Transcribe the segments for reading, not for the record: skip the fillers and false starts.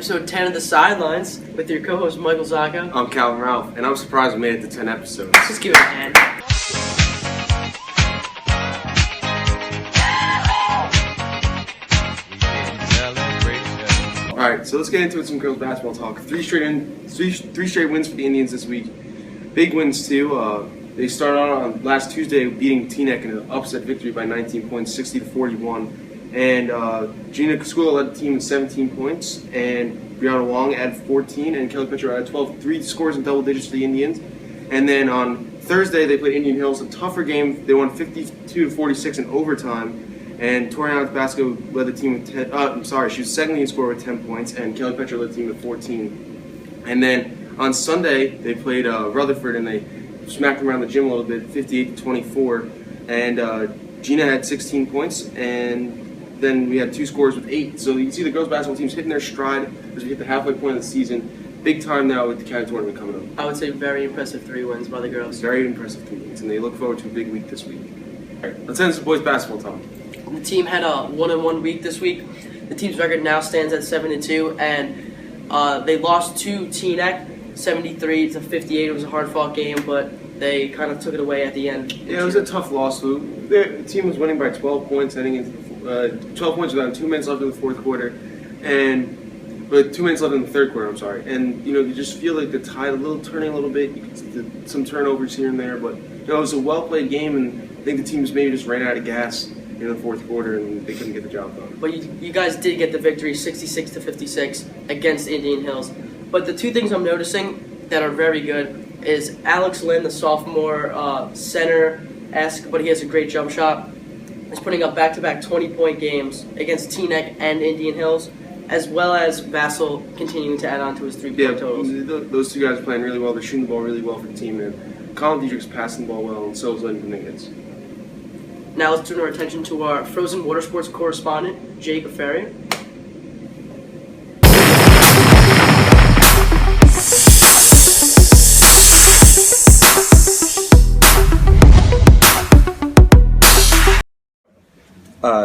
episode 10 of the Sidelines with your co-host Michael Zacco. I'm Calvin Ralph, and I'm surprised we made it to 10 episodes. Let's just give it a hand. Alright, so let's get into some girls basketball talk. Three straight wins for the Indians this week. Big wins too. They started on last Tuesday beating Teaneck in an upset victory by 19 points, 60-41. And Gina Casula led the team with 17 points, and Brianna Wong added 14, and Kelly Pitcher added 12. 3 scores in double digits for the Indians. And then on Thursday, they played Indian Hills, a tougher game. They won 52-46 in overtime. And Toriana Tabasco led the team with 10. She was second leading scorer with 10 points, and Kelly Pitcher led the team with 14. And then on Sunday, they played Rutherford, and they smacked them around the gym a little bit, 58-24. And Gina had 16 points, and then we had 2 scores with 8. So you can see the girls basketball team's hitting their stride as we hit the halfway point of the season. Big time now with the county tournament coming up. I would say very impressive 3 wins by the girls. Very impressive 3 wins, and they look forward to a big week this week. All right, let's end this boys basketball talk. The team had a 1-1 week this week. The team's record now stands at 7-2, and they lost to Teaneck 73-58. It was a hard-fought game, but they kind of took it away at the end. Yeah, it was a tough loss. The team was winning by 12 points heading into 12 points with 2 minutes left in the fourth quarter, but 2 minutes left in the third quarter. I'm sorry, and you just feel like the tide turning a little bit. You can see some turnovers here and there, but it was a well played game, and I think the teams maybe just ran out of gas in the fourth quarter, and they couldn't get the job done. But you guys did get the victory, 66-56 against Indian Hills. But the 2 things I'm noticing that are very good is Alex Lynn, the sophomore center-esque, but he has a great jump shot. He's putting up back-to-back 20-point games against Teaneck and Indian Hills, as well as Vassal continuing to add on to his 3-point totals. Those 2 guys are playing really well. They're shooting the ball really well for the team, and Colin Diedrich's passing the ball well, and so is Lenny Dominguez. Now let's turn our attention to our frozen water sports correspondent, Jake Ferrier.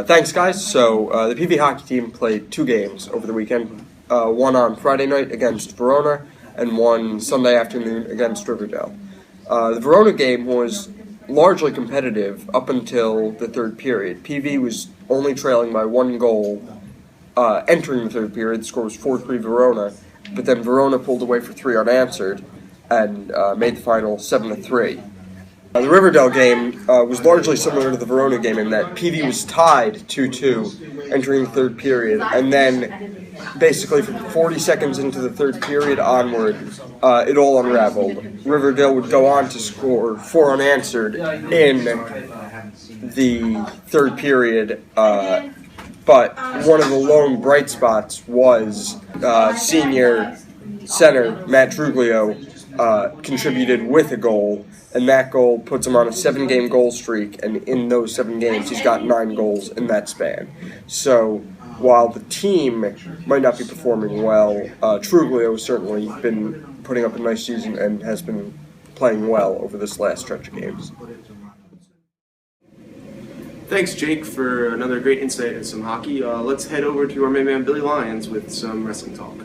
Thanks, guys. So the PV hockey team played 2 games over the weekend. One on Friday night against Verona, and one Sunday afternoon against Riverdale. The Verona game was largely competitive up until the third period. PV was only trailing by 1 goal entering the third period. The score was 4-3 Verona, but then Verona pulled away for 3 unanswered and made the final 7-3. The Riverdale game was largely similar to the Verona game in that PV was tied 2-2 entering the third period, and then basically from 40 seconds into the third period onward, it all unraveled. Riverdale would go on to score 4 unanswered in the third period, but one of the lone bright spots was senior center Matt Truglio contributed with a goal, and that goal puts him on a 7-game goal streak, and in those 7 games he's got 9 goals in that span. So while the team might not be performing well, Truglio has certainly been putting up a nice season and has been playing well over this last stretch of games. Thanks, Jake, for another great insight into some hockey. Let's head over to our main man Billy Lyons with some wrestling talk.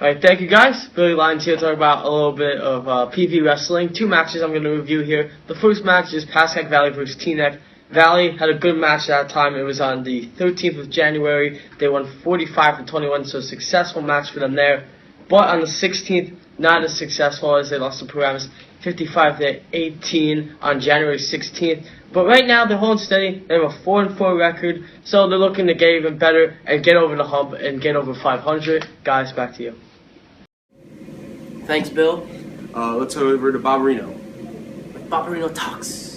Alright, thank you guys. Billy Lyons here to talk about a little bit of PV wrestling. 2 matches I'm going to review here. The first match is Pascack Valley versus Teaneck. Valley had a good match that time. It was on the 13th of January. They won 45-21, so a successful match for them there. But on the 16th, not as successful as they lost to Paramus 55-18 on January 16th. But right now they're holding steady. They have a 4-4 record, so they're looking to get even better and get over the hump and get over 500. Guys, back to you. Thanks, Bill. Let's head over to Barbarino. Barbarino Talks.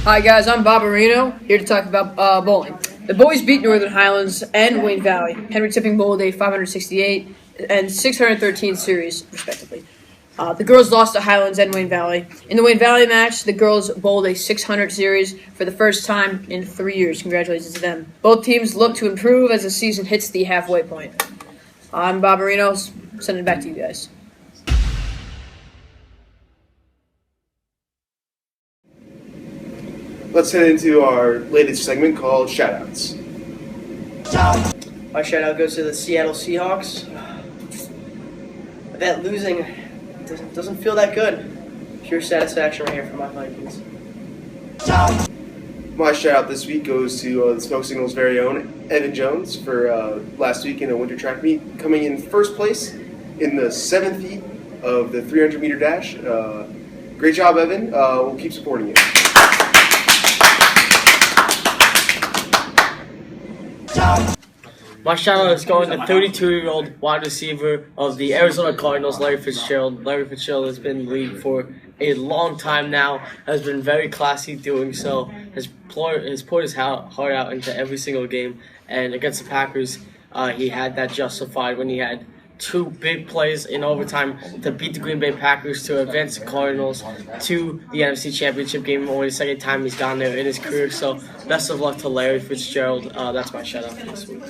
Hi guys, I'm Barbarino, here to talk about bowling. The boys beat Northern Highlands and Wayne Valley. Henry Tipping Bowl Day 568 and 613 series, respectively. The girls lost to Highlands and Wayne Valley. In the Wayne Valley match, the girls bowled a 600 series for the first time in 3 years. Congratulations to them. Both teams look to improve as the season hits the halfway point. I'm Bob Marino, sending it back to you guys. Let's head into our latest segment called Shoutouts. My shout out goes to the Seattle Seahawks. That losing doesn't feel that good. Pure satisfaction right here for my Vikings. My shout out this week goes to the Smoke Signal's very own Evan Jones for last week in a winter track meet, coming in first place in the 7th heat of the 300 meter dash. Great job, Evan. We'll keep supporting you. My shout out is going to 32-year-old wide receiver of the Arizona Cardinals, Larry Fitzgerald. Larry Fitzgerald has been in the league for a long time now, has been very classy doing so, has poured his heart out into every single game, and against the Packers, he had that justified when he had 2 big plays in overtime to beat the Green Bay Packers to advance the Cardinals to the NFC Championship game. Only the second time he's gone there in his career. So best of luck to Larry Fitzgerald. That's my shout out for this week.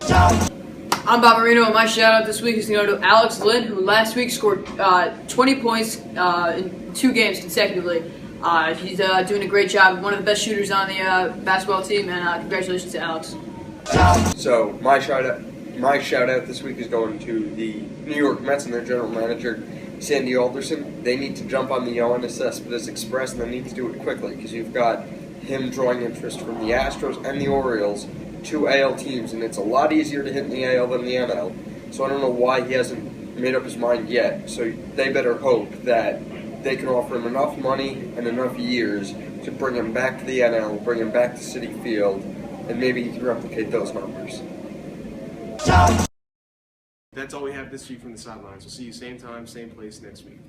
I'm Bob Marino, and my shout out this week is going to go to Alex Lynn, who last week scored 20 points in 2 games consecutively. He's doing a great job, one of the best shooters on the basketball team, and congratulations to Alex. So my shout out this week is going to the New York Mets and their general manager, Sandy Alderson. They need to jump on the Yohan Cespedes Express, and they need to do it quickly because you've got him drawing interest from the Astros and the Orioles, 2 AL teams, and it's a lot easier to hit in the AL than the NL. So I don't know why he hasn't made up his mind yet. So they better hope that they can offer him enough money and enough years to bring him back to the NL, bring him back to Citi Field, and maybe he can replicate those numbers. That's all we have this week from the Sidelines. We'll see you same time, same place next week.